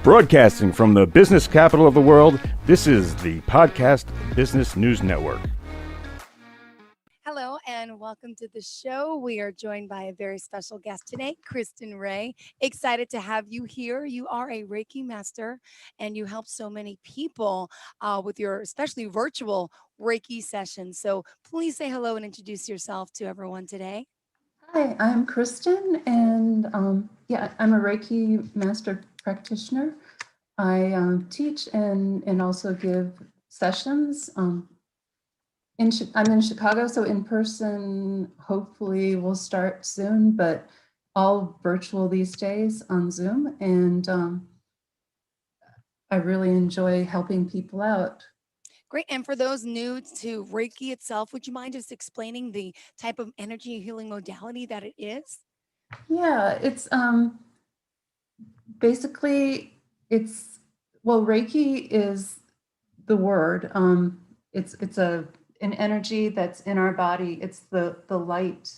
Broadcasting from the business capital of the world, this is the Podcast Business News Network. Hello and welcome to the show. We are joined by a very special guest today, Kristen Wray. Excited to have you here. You are a Reiki master and you help so many people with your especially virtual Reiki sessions. So please say hello and introduce yourself to everyone today. Hi, I'm Kristen, and I'm a Reiki master practitioner. I teach and also give sessions. I'm in Chicago, so in person hopefully will start soon, but all virtual these days on Zoom. And I really enjoy helping people out. Great. And for those new to Reiki itself, would you mind just explaining the type of energy healing modality that it is? Yeah, it's basically Reiki is the word. It's an energy that's in our body. It's the light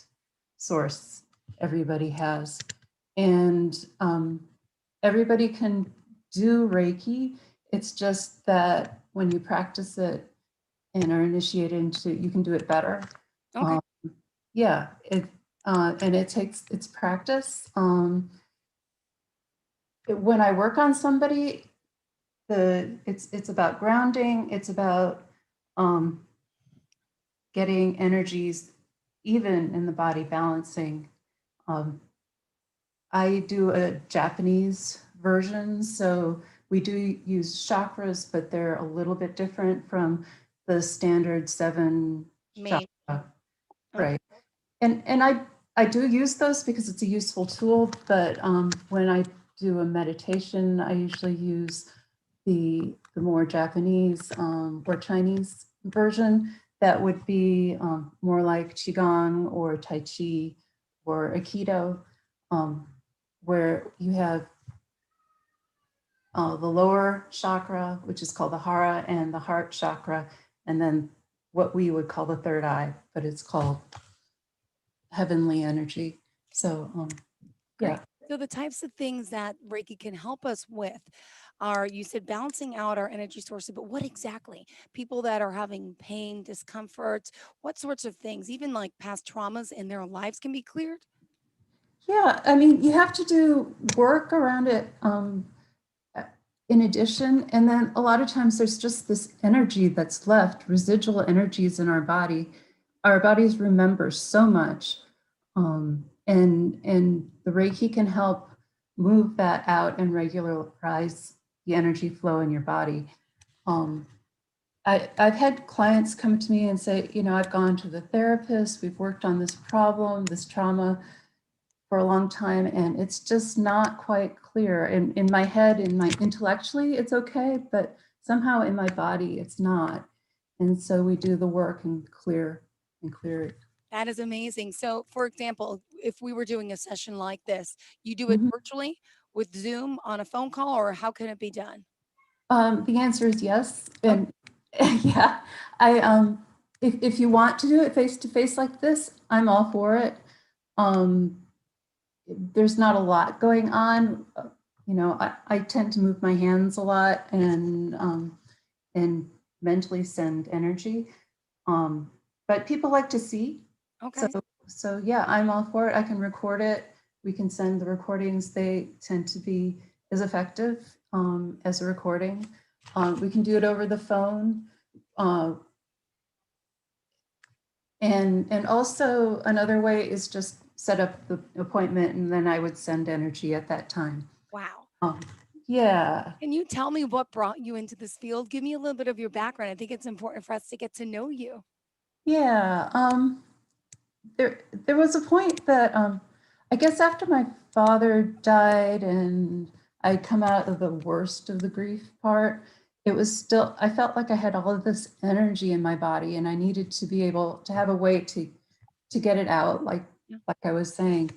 source everybody has, and everybody can do Reiki. It's just that when you practice it and are initiated into it, you can do it better. Okay. And it's practice. When I work on somebody, it's about grounding. It's about getting energies even in the body, balancing. I do a Japanese version, so we do use chakras, but they're a little bit different from the standard 7 Main. chakra. Right. And I do use those because it's a useful tool, but when I do a meditation, I usually use the more Japanese or Chinese version. That would be more like Qigong or Tai Chi or Aikido, where you have the lower chakra, which is called the hara, and the heart chakra, and then what we would call the third eye, but it's called heavenly energy. So, yeah. So the types of things that Reiki can help us with are, you said, balancing out our energy sources, but what exactly? People that are having pain, discomfort, what sorts of things, even like past traumas in their lives can be cleared? Yeah, I mean, you have to do work around it in addition. And then a lot of times there's just this energy that's left, residual energies in our body. Our bodies remember so much. And the Reiki can help move that out and regularize the energy flow in your body. I've had clients come to me and say, I've gone to the therapist, we've worked on this problem, this trauma for a long time, and it's just not quite clear. In my head, intellectually, it's okay, but somehow in my body, it's not. And so we do the work and clear it. That is amazing. So, for example, if we were doing a session like this, you do it virtually with Zoom on a phone call, or how can it be done? The answer is yes. And yeah, if you want to do it face to face like this, I'm all for it. There's not a lot going on. I tend to move my hands a lot and mentally send energy. But people like to see. Okay. So yeah, I'm all for it. I can record it. We can send the recordings. They tend to be as effective as a recording. We can do it over the phone. And also another way is just set up the appointment, and then I would send energy at that time. Wow. Yeah. Can you tell me what brought you into this field? Give me a little bit of your background. I think it's important for us to get to know you. Yeah. There was a point that I guess after my father died and I'd come out of the worst of the grief part, it was still, I felt like I had all of this energy in my body, and I needed to be able to have a way to get it out, like I was saying,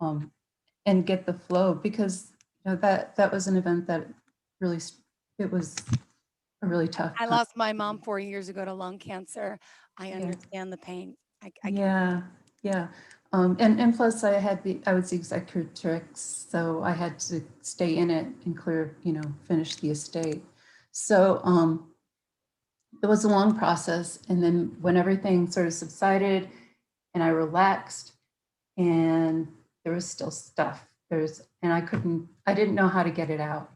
and get the flow, because that was an event that really, it was a really tough I time. lost my mom 4 years ago to lung cancer. I understand the pain. Yeah. And plus I was the executrix, so I had to stay in it and finish the estate. So it was a long process. And then when everything sort of subsided and I relaxed, and there was still stuff, and I didn't know how to get it out.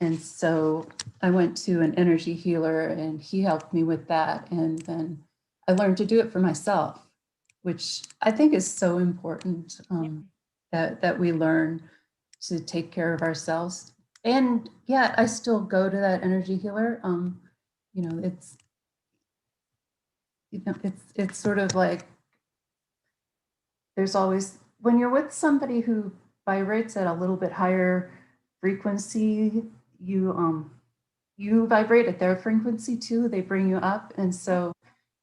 And so I went to an energy healer and he helped me with that. And then I learned to do it for myself, which I think is so important, that we learn to take care of ourselves. And yeah, I still go to that energy healer. It's it's sort of like there's always, when you're with somebody who vibrates at a little bit higher frequency, you vibrate at their frequency too. They bring you up, and so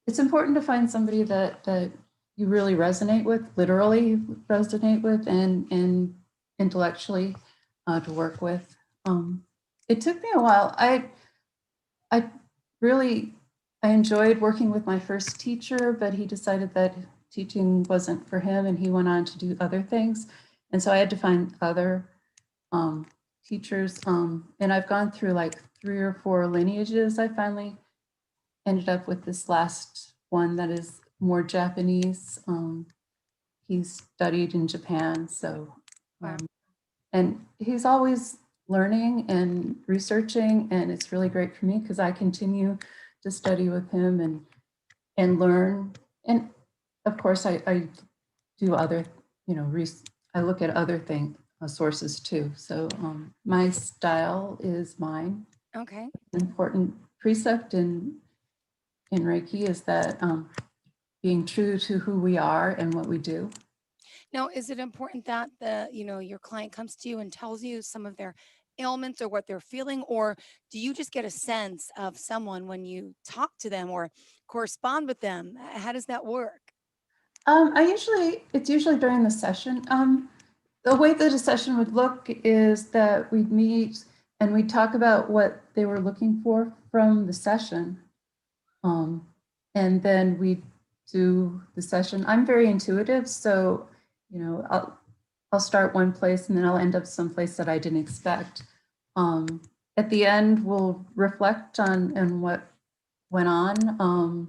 it's important to find somebody that you really resonate with, literally resonate with, and intellectually to work with. It took me a while. I really enjoyed working with my first teacher, but he decided that teaching wasn't for him, and he went on to do other things. And so I had to find other teachers. And I've gone through like 3 or 4 lineages. I finally ended up with this last one that is more Japanese. He studied in Japan, so and he's always learning and researching, and it's really great for me because I continue to study with him and learn. And of course, I do other, I look at other sources too. So my style is mine. Okay. An important precept in Reiki is that being true to who we are and what we do. Now, is it important that your client comes to you and tells you some of their ailments or what they're feeling, or do you just get a sense of someone when you talk to them or correspond with them? How does that work? It's usually during the session. The way that a session would look is that we'd meet and we'd talk about what they were looking for from the session. And then we do the session. I'm very intuitive, so I'll start one place and then I'll end up someplace that I didn't expect. At the end, we'll reflect on what went on.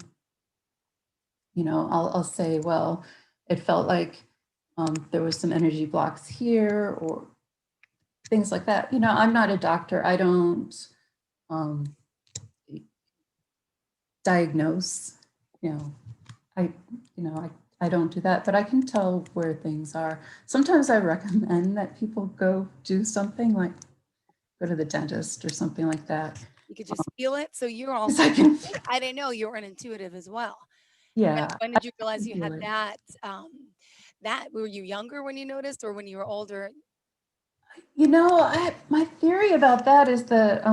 I'll say, well, it felt like there was some energy blocks here or things like that. I'm not a doctor. I don't diagnose. I don't do that, but I can tell where things are. Sometimes I recommend that people go do something like go to the dentist or something like that. You could just feel it. So you're all, I didn't know you were an intuitive as well. Yeah. When did you realize you had that? Were you younger when you noticed, or when you were older? My theory about that is that,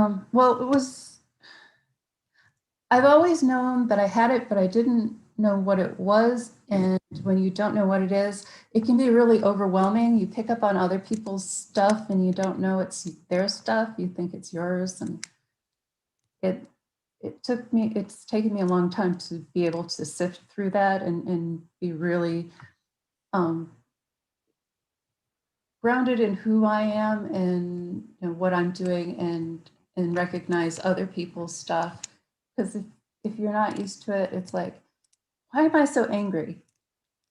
I've always known that I had it, but I didn't know what it was. And when you don't know what it is, it can be really overwhelming. You pick up on other people's stuff and you don't know it's their stuff. You think it's yours. And it's taken me a long time to be able to sift through that and be really grounded in who I am and what I'm doing and recognize other people's stuff. Because if you're not used to it, it's like, why am I so angry?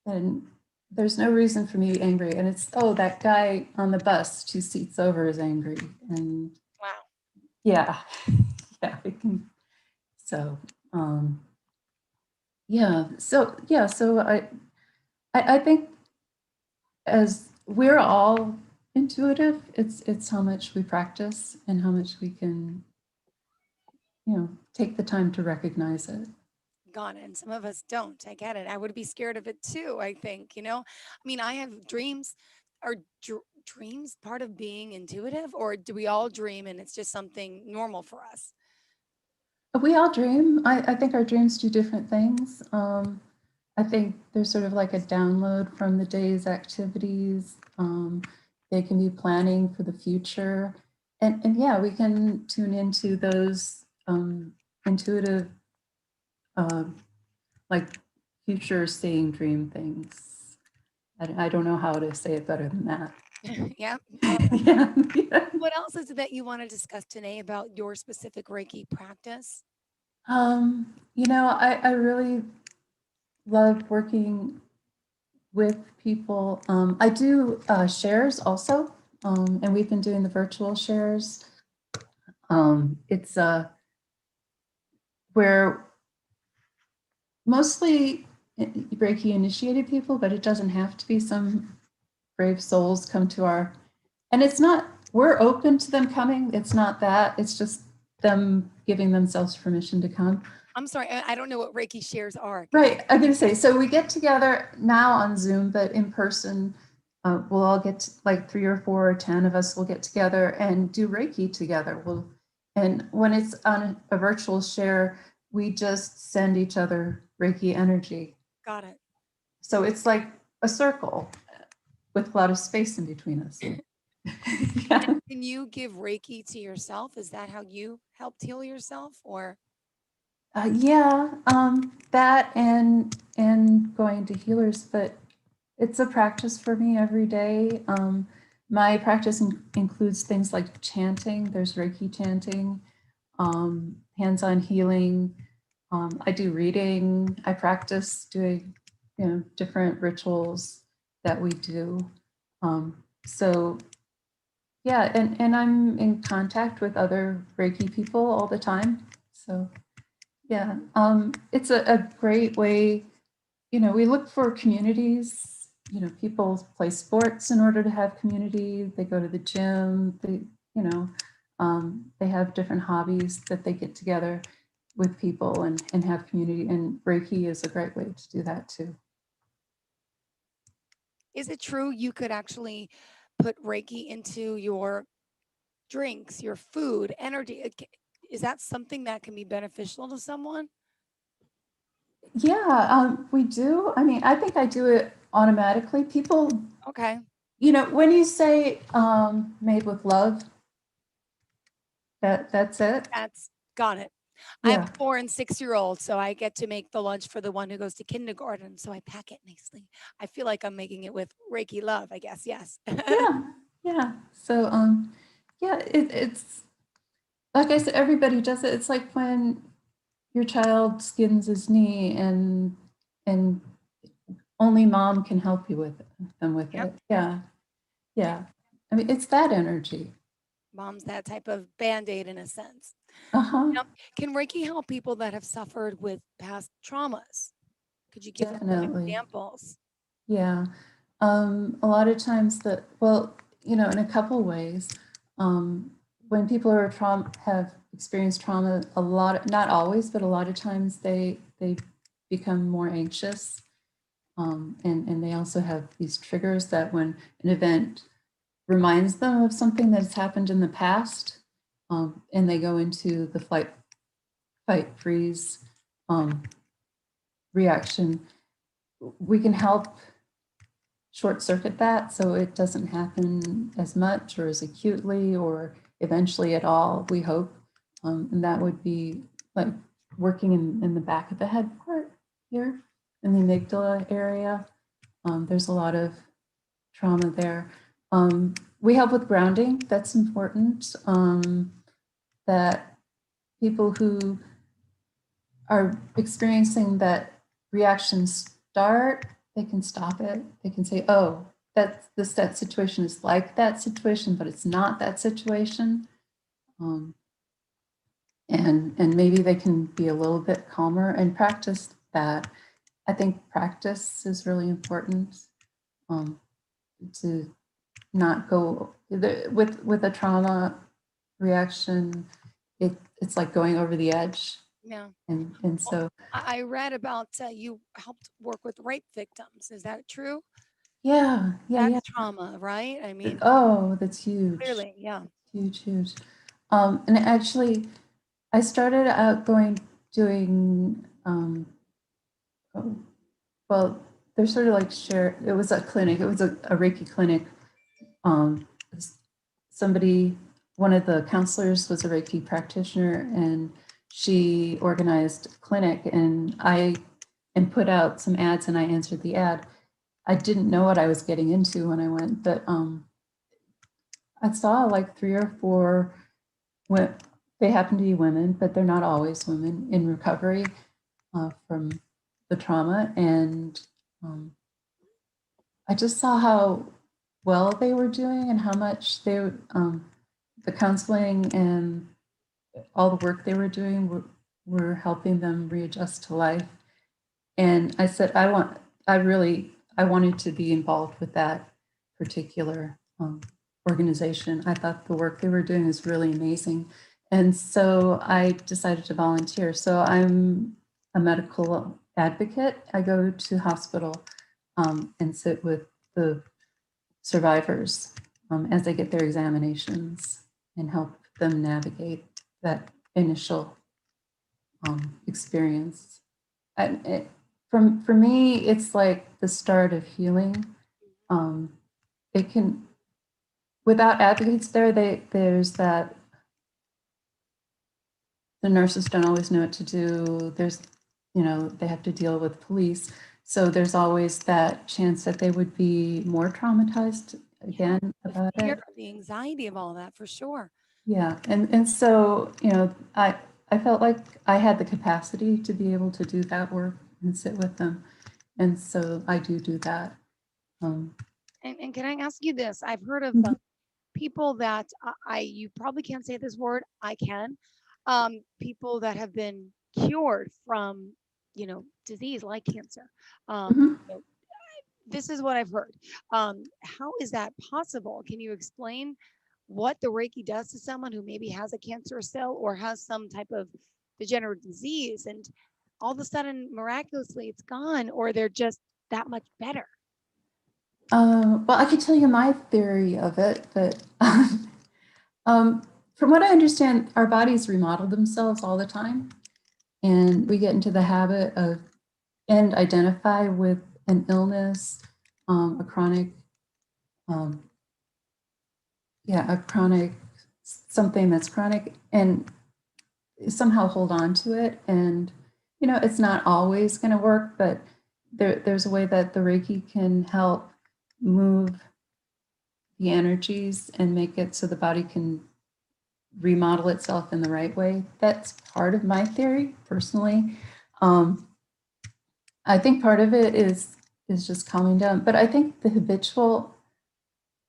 And there's no reason for me to be angry. And it's, oh, that guy on the bus 2 seats over is angry. And wow. Yeah. It can. So, So I think as we're all intuitive, it's how much we practice and how much we can, take the time to recognize it. Got it. And some of us don't. I get it. I would be scared of it too, I think. I mean, I have dreams. Are dreams part of being intuitive, or do we all dream and it's just something normal for us? We all dream. I think our dreams do different things. I think there's sort of like a download from the day's activities. They can be planning for the future. And yeah, we can tune into those intuitive, like future seeing dream things. I don't know how to say it better than that. Yeah. Yeah, yeah. What else is it that you want to discuss today about your specific Reiki practice? I really love working with people. I do shares also, and we've been doing the virtual shares. It's where mostly Reiki initiated people, but it doesn't have to be. Some brave souls come to our, and it's not, we're open to them coming. It's not that, it's just them giving themselves permission to come. I'm sorry, I don't know what Reiki shares are. Right, I'm going to say, so we get together now on Zoom, but in person, we'll all get like 3 or 4 or 10 of us will get together and do Reiki together. And when it's on a virtual share, we just send each other Reiki energy. Got it. So it's like a circle with a lot of space in between us. Yeah. Can you give Reiki to yourself? Is that how you helped heal yourself, or? That and going to healers, but it's a practice for me every day. My practice includes things like chanting. There's Reiki chanting, hands-on healing. I do reading. I practice doing, different rituals that we do. So yeah, and I'm in contact with other Reiki people all the time. So yeah, it's a great way. We look for communities. People play sports in order to have community. They go to the gym. They have different hobbies that they get together with people and have community. And Reiki is a great way to do that too. Is it true you could actually put Reiki into your drinks, your food, energy? Is that something that can be beneficial to someone? Yeah, we do. I mean, I think I do it automatically. People, Okay. when you say made with love, that's it. That's got it. I have Yeah. a 4 and 6-year-old, so I get to make the lunch for the one who goes to kindergarten. So I pack it nicely. I feel like I'm making it with Reiki love, I guess. Yes. Yeah. Yeah. So, yeah, it's like I said, everybody does it. It's like when your child skins his knee and only mom can help you with Yep. it. Yeah. Yeah. I mean, it's that energy. Mom's that type of band-aid in a sense. Uh-huh. Now, can Reiki help people that have suffered with past traumas? Could you give us some Definitely. examples? Yeah. A lot of times in a couple ways, when people have experienced trauma, not always, but a lot of times they become more anxious. And they also have these triggers that when an event reminds them of something that's happened in the past, and they go into the flight, fight, freeze reaction, we can help short circuit that so it doesn't happen as much or as acutely or eventually at all, we hope. And that would be like working in the back of the head part here in the amygdala area. There's a lot of trauma there. We help with grounding. That's important. That people who are experiencing that reaction start, they can stop it. They can say, oh, that situation is like that situation, but it's not that situation. And maybe they can be a little bit calmer and practice that. I think practice is really important to not go with a trauma reaction. It's like going over the edge. Yeah. And so I read about you helped work with rape victims. Is that true? yeah. That's trauma, right? I mean, Oh, that's huge. clearly, yeah. Huge. And actually, I started out doing, well, they're sort of like it was a clinic, it was a Reiki clinic. One of the counselors was a Reiki practitioner, and she organized a clinic, and put out some ads, and I answered the ad. I didn't know what I was getting into when I went, but I saw like 3 or 4, they happen to be women, but they're not always women in recovery from the trauma. And I just saw how well they were doing and how much the counseling and all the work they were doing were helping them readjust to life. And I said, I wanted to be involved with that particular organization. I thought the work they were doing was really amazing. And so I decided to volunteer. So I'm a medical advocate. I go to hospital and sit with the survivors as they get their examinations and help them navigate that initial experience. For me, it's like the start of healing. It can, without advocates there, there's that the nurses don't always know what to do. There's, they have to deal with police. So there's always that chance that they would be more traumatized again about it. The anxiety of all that, for sure. Yeah, and so, I felt like I had the capacity to be able to do that work and sit with them. And so I do that. And can I ask you this? I've heard of people that you probably can't say this word. I can. People that have been cured from, disease like cancer. This is what I've heard. How is that possible? Can you explain what the Reiki does to someone who maybe has a cancer cell or has some type of degenerative disease, and all of a sudden, miraculously, it's gone, or they're just that much better? Well, I could tell you my theory of it, but from what I understand, our bodies remodel themselves all the time, and we get into the habit of and identify with an illness, a chronic, something that's chronic, and somehow hold on to it. And, it's not always going to work, but there's a way that the Reiki can help move the energies and make it so the body can remodel itself in the right way. That's part of my theory, personally. I think part of it is just calming down, but I think the habitual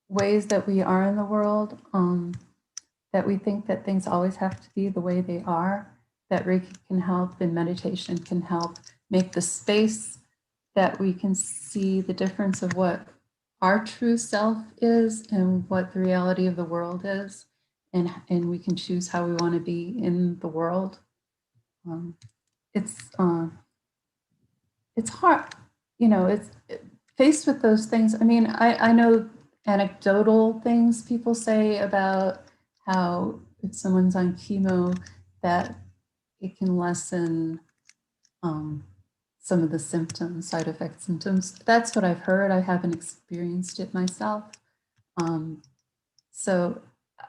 ways that we are in the world, that we think that things always have to be the way they are, that Reiki can help and meditation can help make the space that we can see the difference of what our true self is and what the reality of the world is, and we can choose how we want to be in the world. It's hard, it's faced with those things. I mean, I know anecdotal things people say about how if someone's on chemo, that it can lessen some of the symptoms, side effect symptoms. That's what I've heard. I haven't experienced it myself. So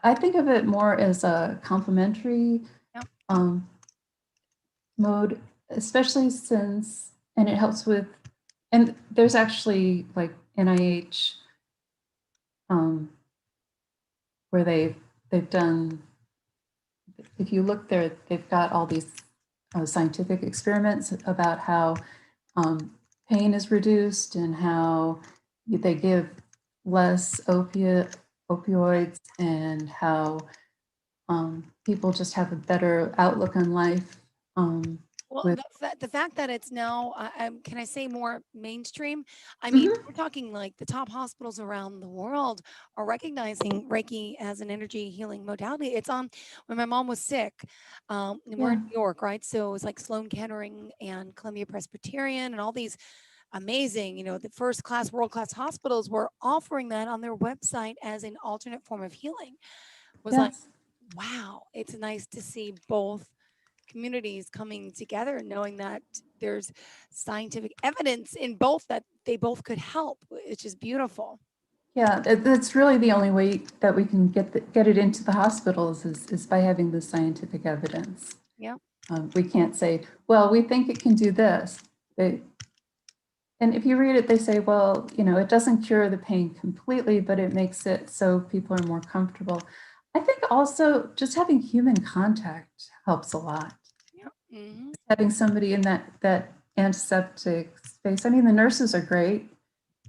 I think of it more as a complementary mode, especially since, and it helps with, and there's actually like NIH where they've done, if you look there, they've got all these scientific experiments about how pain is reduced and how they give less opioids, and how people just have a better outlook on life. Well, the fact that it's now, can I say, more mainstream? I mean, we're talking like the top hospitals around the world are recognizing Reiki as an energy healing modality. It's on when my mom was sick. We're in New York, right? So it was like Sloan Kettering and Columbia Presbyterian and all these amazing, the first class, world class hospitals were offering that on their website as an alternate form of healing. It was like, wow, it's nice to see both communities coming together, knowing that there's scientific evidence in both, that they both could help, which is beautiful. Yeah, that's really the only way that we can get it into the hospitals is by having the scientific evidence. Yeah. We can't say, well, we think it can do this. and if you read it, they say, well, it doesn't cure the pain completely, but it makes it so people are more comfortable. I think also just having human contact helps a lot. Yeah. Mm-hmm. Having somebody in that antiseptic space. I mean, the nurses are great.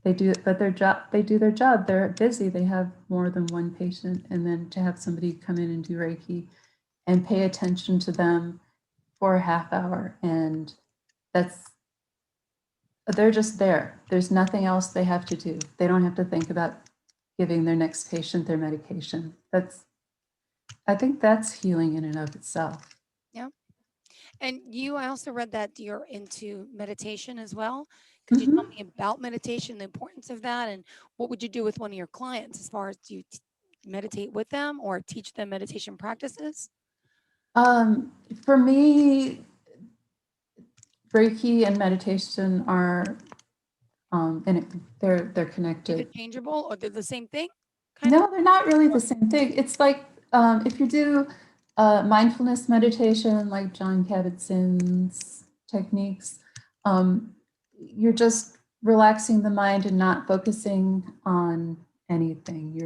They do it, but they do their job. They're busy. They have more than one patient. And then to have somebody come in and do Reiki and pay attention to them for a half hour. And they're just there. There's nothing else they have to do. They don't have to think about giving their next patient their medication. I think that's healing in and of itself. Yeah. And I also read that you're into meditation as well. Could you tell me about meditation, the importance of that, and what would you do with one of your clients as far as do you meditate with them or teach them meditation practices? For me, Reiki and meditation are, they're connected. Interchangeable, or they're the same thing? No, they're not really the same thing. It's like if you do mindfulness meditation, like John Kabat-Zinn's techniques, you're just relaxing the mind and not focusing on anything.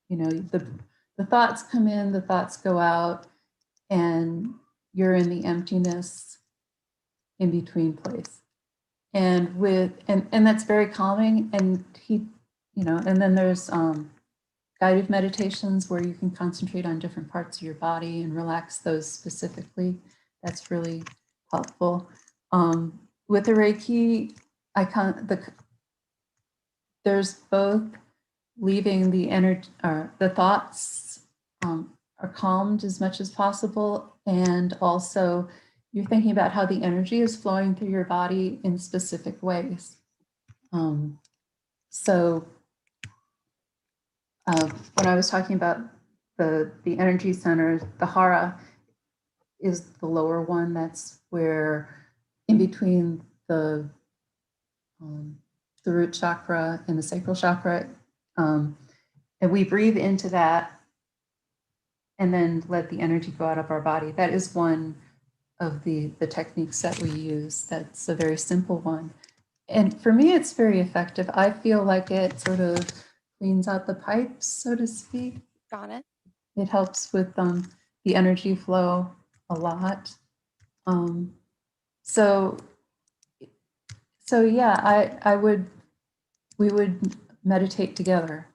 The thoughts come in, the thoughts go out, and you're in the emptiness in between place. And and that's very calming. And and then there's guided meditations where you can concentrate on different parts of your body and relax those specifically. That's really helpful. With the Reiki, there's both leaving the energy, the thoughts are calmed as much as possible, and also you're thinking about how the energy is flowing through your body in specific ways. So when I was talking about the energy centers, the hara is the lower one. That's where in between the root chakra and the sacral chakra, and we breathe into that and then let the energy go out of our body. That is one of the techniques that we use. That's a very simple one. And for me, it's very effective. I feel like it sort of cleans out the pipes, so to speak. Got it. It helps with the energy flow a lot. So yeah, we would meditate together.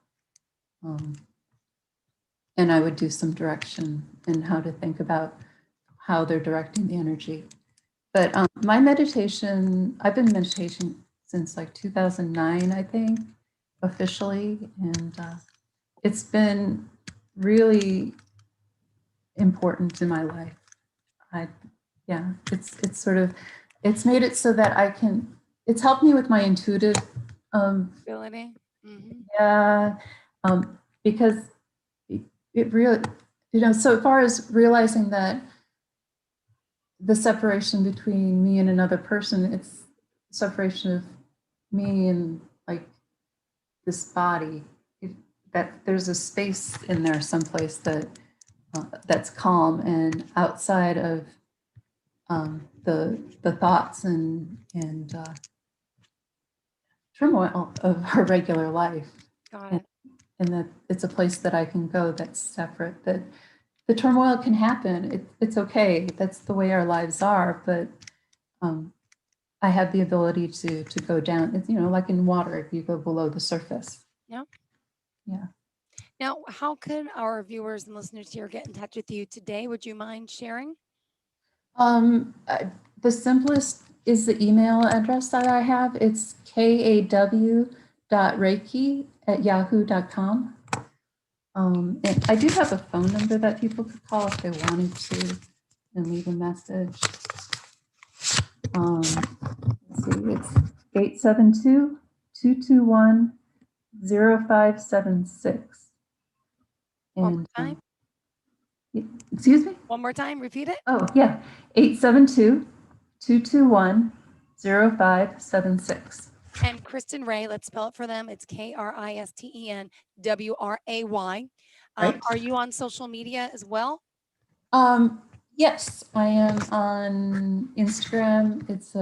And I would do some direction in how to think about how they're directing the energy. But my meditation, I've been meditating since like 2009, I think, officially. And it's been really important in my life. It's made it so that it's helped me with my intuitive ability. Mm-hmm. Yeah, because it really, so far as realizing that the separation between me and another person, it's separation of me and like this body, that there's a space in there someplace that's calm and outside of the thoughts and turmoil of our regular life. Got it. And that it's a place that I can go that's separate, that the turmoil can happen. It's okay. That's the way our lives are. But I have the ability to go down. It's, like in water, if you go below the surface. Yep. Yeah. Now, how could our viewers and listeners here get in touch with you today? Would you mind sharing? The simplest is the email address that I have. It's kaw.reiki@yahoo.com. And I do have a phone number that people could call if they wanted to and leave a message. Let's see, it's 872-221-0576. One more time? Excuse me? One more time, repeat it. Oh, yeah, 872-221-0576. And Kristen Wray, let's spell it for them. It's KristenWray. Right. Are you on social media as well? Yes, I am on Instagram. It's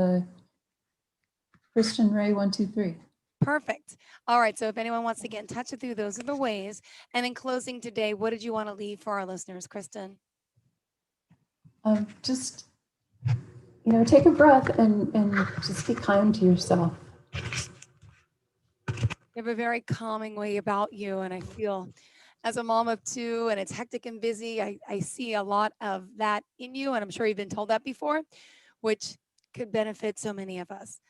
Kristen Wray 123. Perfect. All right. So if anyone wants to get in touch with you, those are the ways. And in closing today, what did you want to leave for our listeners, Kristen? Just, take a breath and just be kind to yourself. You have a very calming way about you. And I feel as a mom of two and it's hectic and busy, I see a lot of that in you. And I'm sure you've been told that before, which could benefit so many of us.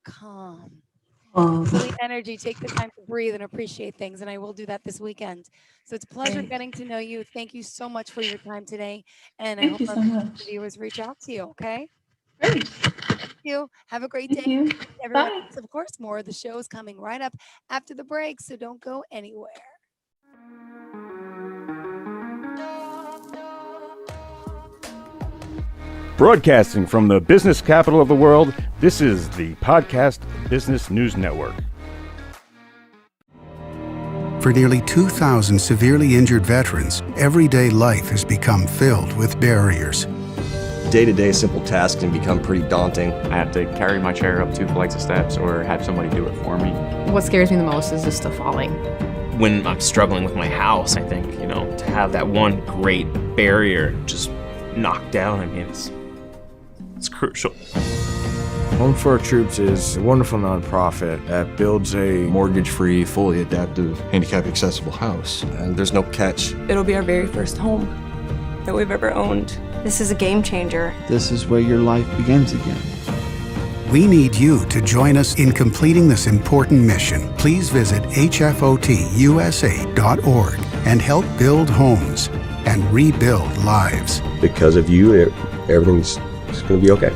Calm. Really energy, take the time to breathe and appreciate things. And I will do that this weekend. So it's a pleasure getting to know you. Thank you so much for your time today. And I hope Thank you so our much. viewers reach out to you. Okay. Great. Thank you. Have a great Thank day. you. Everyone Bye. else, of course, more of the show is coming right up after the break. So don't go anywhere. Broadcasting from the business capital of the world, this is the Podcast Business News Network. For nearly 2,000 severely injured veterans, everyday life has become filled with barriers. Day-to-day simple tasks can become pretty daunting. I have to carry my chair up 2 flights of steps or have somebody do it for me. What scares me the most is just the falling. When I'm struggling with my house, I think, to have that one great barrier just knocked down, it's crucial. Home for Our Troops is a wonderful nonprofit that builds a Mortgage-free, fully adaptive, handicap-accessible house. And there's no catch. It'll be our very first home that we've ever owned. This is a game changer. This is where your life begins again. We need you to join us in completing this important mission. Please visit hfotusa.org and help build homes and rebuild lives. Because of you, everything's going to be okay.